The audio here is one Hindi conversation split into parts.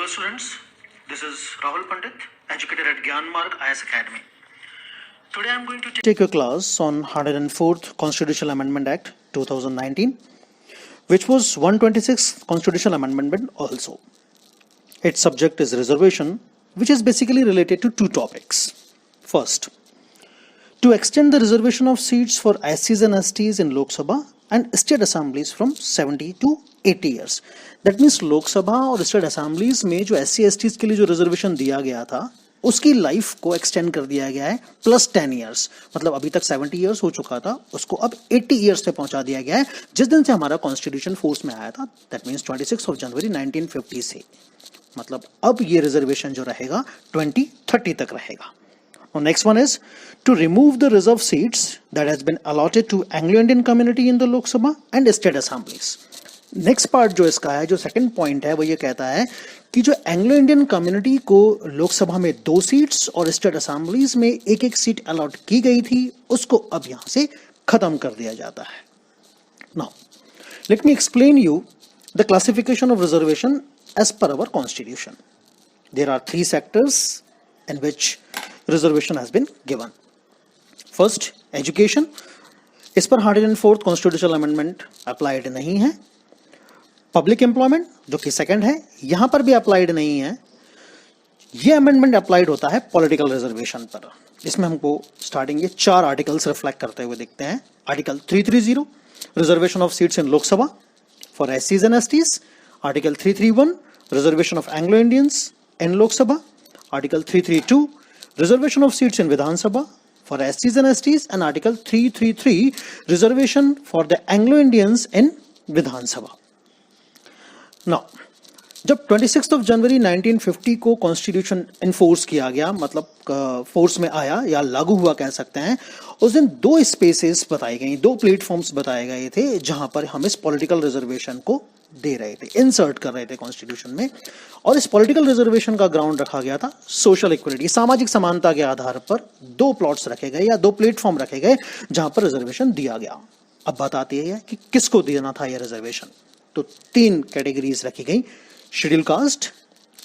Hello students, this is Rahul Pandit, educator at Gyanmarg IS Academy. Today I am going to take a class on 104th Constitutional Amendment Act 2019, which was 126th Constitutional Amendment also. Its subject is reservation, which is basically related to two topics. First, to extend the reservation of seats for SCs and STs in Lok Sabha and state assemblies from 70 to 80 years. That means लोक सभा और स्टेट असेंबलीज में जो SC STs के लिए जो रिजर्वेशन दिया गया था उसकी लाइफ को एक्सटेंड कर दिया गया है प्लस 10 इयर्स. मतलब अभी तक 70 इयर्स हो चुका था, उसको अब 80 इयर्स पे पहुंचा दिया गया है जिस दिन से हमारा कॉन्स्टिट्यूशन फोर्स में आया था. दैट मीन्स 26 जनवरी 1950 से. मतलब अब ये रिजर्वेशन जो रहेगा 2030 तक रहेगा. Now next one is to remove the reserve seats that has been allotted to Anglo-Indian community in the Lok Sabha and state assemblies. Next part जो इसका है, जो सेकंड पॉइंट है, वो ये कहता है कि जो एंग्लो इंडियन कम्युनिटी को लोकसभा में 2 सीट्स और स्टेट असेंबलीज में एक सीट अलॉट की गई थी उसको अब यहां से खत्म कर दिया जाता है. Now let me explain you the classification of reservation as per our constitution. There are 3 sectors in which reservation has been given. First, education. इस पर 104th कॉन्स्टिट्यूशनल अमेंडमेंट अप्लाइड नहीं है. पब्लिक एम्प्लॉयमेंट जो कि सेकंड है, यहां पर भी अप्लाइड नहीं है. यह अमेंडमेंट अप्लाइड होता है पॉलिटिकल रिजर्वेशन पर. इसमें हमको स्टार्टिंग ये 4 आर्टिकल्स रिफ्लेक्ट करते हुए दिखते हैं. Article 330 reservation of seats in Lok Sabha for एससीज and STs. Article 331 reservation of Anglo Indians in Lok Sabha. Article 332 reservation of seats in Vidhan Sabha for SCs and STs, and Article 333 reservation for the Anglo-Indians in Vidhan Sabha. Now, जब 26 जनवरी 1950 को कॉन्स्टिट्यूशन इन्फोर्स किया गया, मतलब फोर्स में आया या लागू हुआ कह सकते हैं, उस दिन 2 स्पेसेस बताई गई, 2 प्लेटफॉर्म्स बताए गए थे जहां पर हम इस पॉलिटिकल रिजर्वेशन को दे रहे थे, इंसर्ट कर रहे थे कॉन्स्टिट्यूशन में. और इस पॉलिटिकल रिजर्वेशन का ग्राउंड रखा गया था सोशल इक्वलिटी, सामाजिक समानता के आधार पर 2 प्लॉट्स रखे गए या 2 प्लेटफॉर्म रखे गए जहां पर रिजर्वेशन दिया गया. अब बात आती है कि किसको देना था यह रिजर्वेशन. तो 3 कैटेगरीज रखी गई, schedule caste,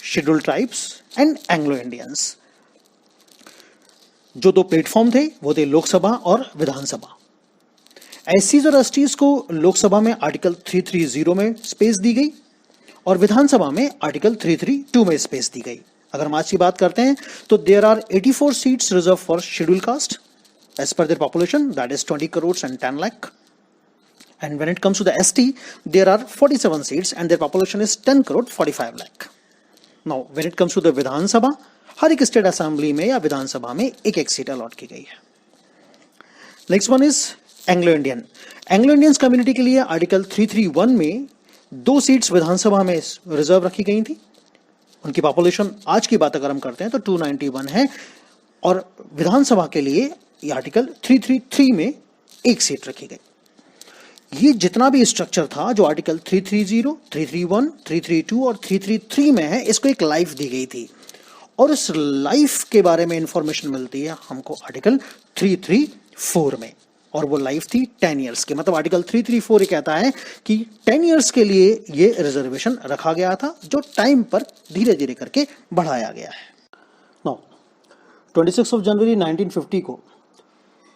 schedule tribes and Anglo Indians. जो 2 प्लेटफॉर्म थे वो थे लोकसभा और विधानसभा. एससीज और एसटीज को लोकसभा में आर्टिकल 330 में स्पेस दी गई और विधानसभा में आर्टिकल 332 में स्पेस दी गई. अगर हम आज की बात करते हैं तो there are 84 seats reserve for schedule caste as per their population, that is 20 crore and 10 lakh. And when it comes to the ST, there are 47 seats and their population is 10 crore 45 lakh. Now, when it comes to the Vidhan Sabha, हर एक स्टेट असेंबली में या विधानसभा में एक सीट अलॉट की गई है. Next one is Anglo Indian. Anglo Indians community के लिए आर्टिकल 331 में 2 सीट्स विधानसभा में रिजर्व रखी गई थी. उनकी पॉपुलेशन आज की बात अगर हम करते हैं तो 291 है और विधानसभा के लिए ये आर्टिकल 333 में 1 सीट रखी गई. ये जितना भी स्ट्रक्चर था जो आर्टिकल 330, 331, 332 और 333 में है, इसको एक लाइफ दी गई थी और इस लाइफ के बारे में इंफॉर्मेशन मिलती है हमको आर्टिकल 334 में, और वो लाइफ थी 10 इयर्स की. मतलब आर्टिकल 334 कहता है कि 10 इयर्स के लिए ये रिजर्वेशन रखा गया था जो टाइम पर धीरे धीरे करके बढ़ाया गया है. नाउ 26 जनवरी 1950 को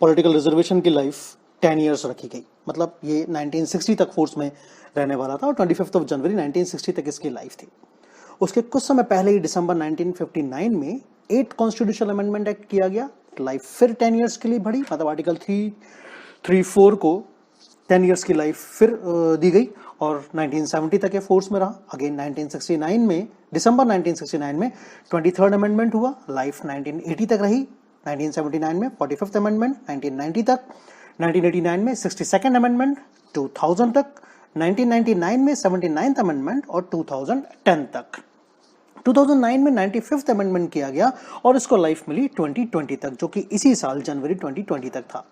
पॉलिटिकल रिजर्वेशन की लाइफ 10 इयर्स रखी गई. मतलब ये 1960 तक फोर्स में रहने वाला था और 25 जनवरी 1960 तक इसकी लाइफ थी. उसके कुछ समय पहले ही दिसंबर 1959 में 8 कॉन्स्टिट्यूशनल अमेंडमेंट एक्ट किया गया. लाइफ फिर 10 इयर्स के लिए बढ़ी. मतलब आर्टिकल 334 को 10 इयर्स की लाइफ फिर दी गई और 1970 तक ये फोर्स में रहा. अगेन 1969 में, दिसंबर 1969 में 23rd अमेंडमेंट हुआ, लाइफ 1980 तक रही. 1979 में 45th अमेंडमेंट 1990 तक. 1989 में 62nd अमेंडमेंट 2000 तक. 1999 में 79th अमेंडमेंट और 2010 तक. 2009 में 95th अमेंडमेंट किया गया और इसको लाइफ मिली 2020 तक, जो कि इसी साल जनवरी 2020 तक था.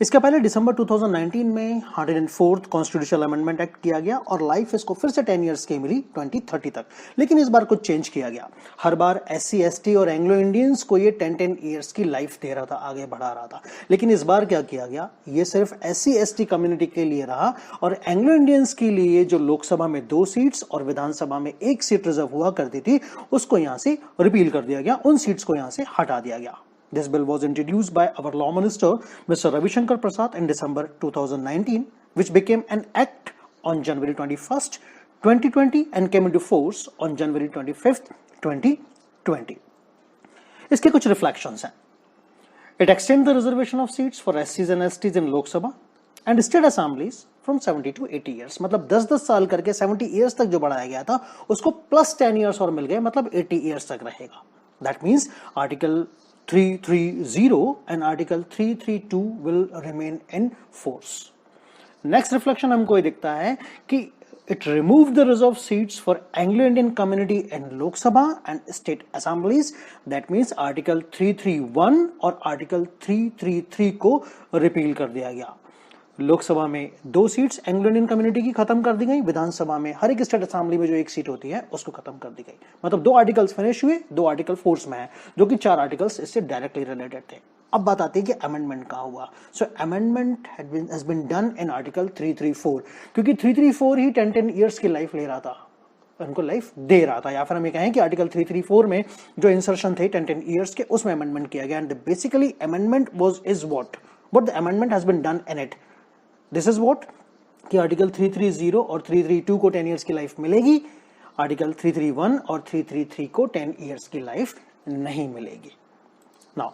इसके पहले दिसंबर 2019 में 104th कॉन्स्टिट्यूशनल अमेंडमेंट एक्ट किया गया और लाइफ इसको फिर से 10 इयर्स की मिली 2030 तक। लेकिन इस बार कुछ चेंज किया गया। हर बार SC ST और एंग्लो इंडियंस को ये 10 इयर्स की लाइफ दे रहा था, आगे बढ़ा रहा था। लेकिन इस बार क्या किया गया, ये सिर्फ SC ST कम्युनिटी के लिए रहा और एंग्लो इंडियंस के लिए जो लोकसभा में 2 सीट्स और विधानसभा में 1 सीट रिजर्व हुआ करती थी उसको यहां से रिपील कर दिया गया, उन सीट्स को यहां से हटा दिया गया। This bill was introduced by our Law Minister, Mr. Ravi Shankar Prasad, in December 2019, which became an act on January 21st, 2020 and came into force on January 25th, 2020. इसके कुछ reflections हैं. It extends the reservation of seats for SCs and STs in Lok Sabha and state assemblies from 70 to 80 years. मतलब 10-10 साल करके 70 years तक जो बढ़ाया गया था उसको plus 10 years और मिल गए, मतलब 80 years तक रहेगा. That means Article 330 and Article 332 will remain in force. Next reflection हमको ये दिखता है कि it removed the reserved seats for Anglo-Indian community in Lok Sabha and state assemblies. That means Article 331 और Article 333 को repeal कर दिया गया। लोकसभा में 2 सीट्स एंग्लो इंडियन कम्युनिटी की खत्म कर दी गई, विधानसभा में हर एक स्टेट असेंबली में जो 1 सीट होती है उसको खत्म कर दी गई। मतलब 2 आर्टिकल्स फिनिश हुए, 2 आर्टिकल फोर्स में है, जो कि 4 आर्टिकल्स इससे डायरेक्टली रिलेटेड थे। अब बात आती है कि अमेंडमेंट कहाँ हुआ। So amendment has been done in article 334, क्योंकि 334 ही 10 इयर्स की लाइफ ले रहा था, उनको लाइफ दे रहा था, या फिर हम ये कहें कि आर्टिकल 334 में जो इंसर्शन थे 10 इयर्स के, उसमें अमेंडमेंट किया गया। And basically amendment was is what the amendment has been done in it, this is what कि आर्टिकल 330 और 332 को 10 इयर्स की लाइफ मिलेगी, आर्टिकल 331 और 333 को 10 इयर्स की लाइफ नहीं मिलेगी। Now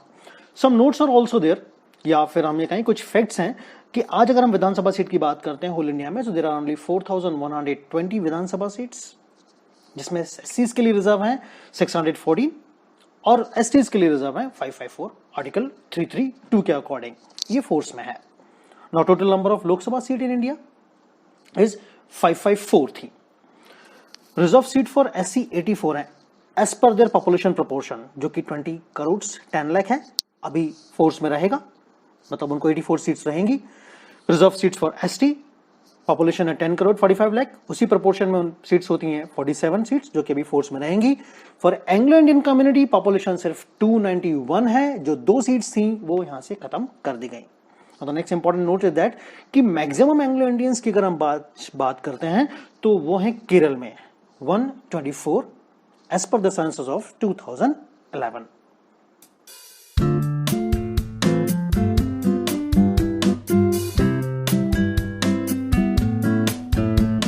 some notes are also there, या फिर हम ये कहें कुछ फैक्ट्स हैं कि आज अगर हम विधानसभा सीट की बात करते हैं होल इंडिया में, तो देयर आर ओनली 4120 विधानसभा सीट्स, जिसमें एससीज के लिए रिजर्व हैं 614 और एसटीज के लिए रिजर्व हैं 554 आर्टिकल 332 के अकॉर्डिंग, ये फोर्स में है। Now total number of Lok Sabha seat in India is 554 थी। रिजर्व सीट फॉर SC 84 है as per their population proportion, जो कि 20 करोड़ 10 लाख है, अभी फोर्स में रहेगा, मतलब उनको 84 सीट्स रहेंगी। Reserve seats for ST population है 10 करोड़ 45 लाख, उसी प्रोपोर्शन में सीट्स होती हैं 47 सीट्स, जो कि अभी फोर्स में रहेंगी। For Anglo Indian community population सिर्फ 291 है, जो 2 सीट्स थी वो यहां से खत्म कर दी गई। The next important note is that कि मैक्सिमम एंग्लो इंडियंस की अगर हम बात करते हैं तो वो है केरल में 124 as per the census of 2011।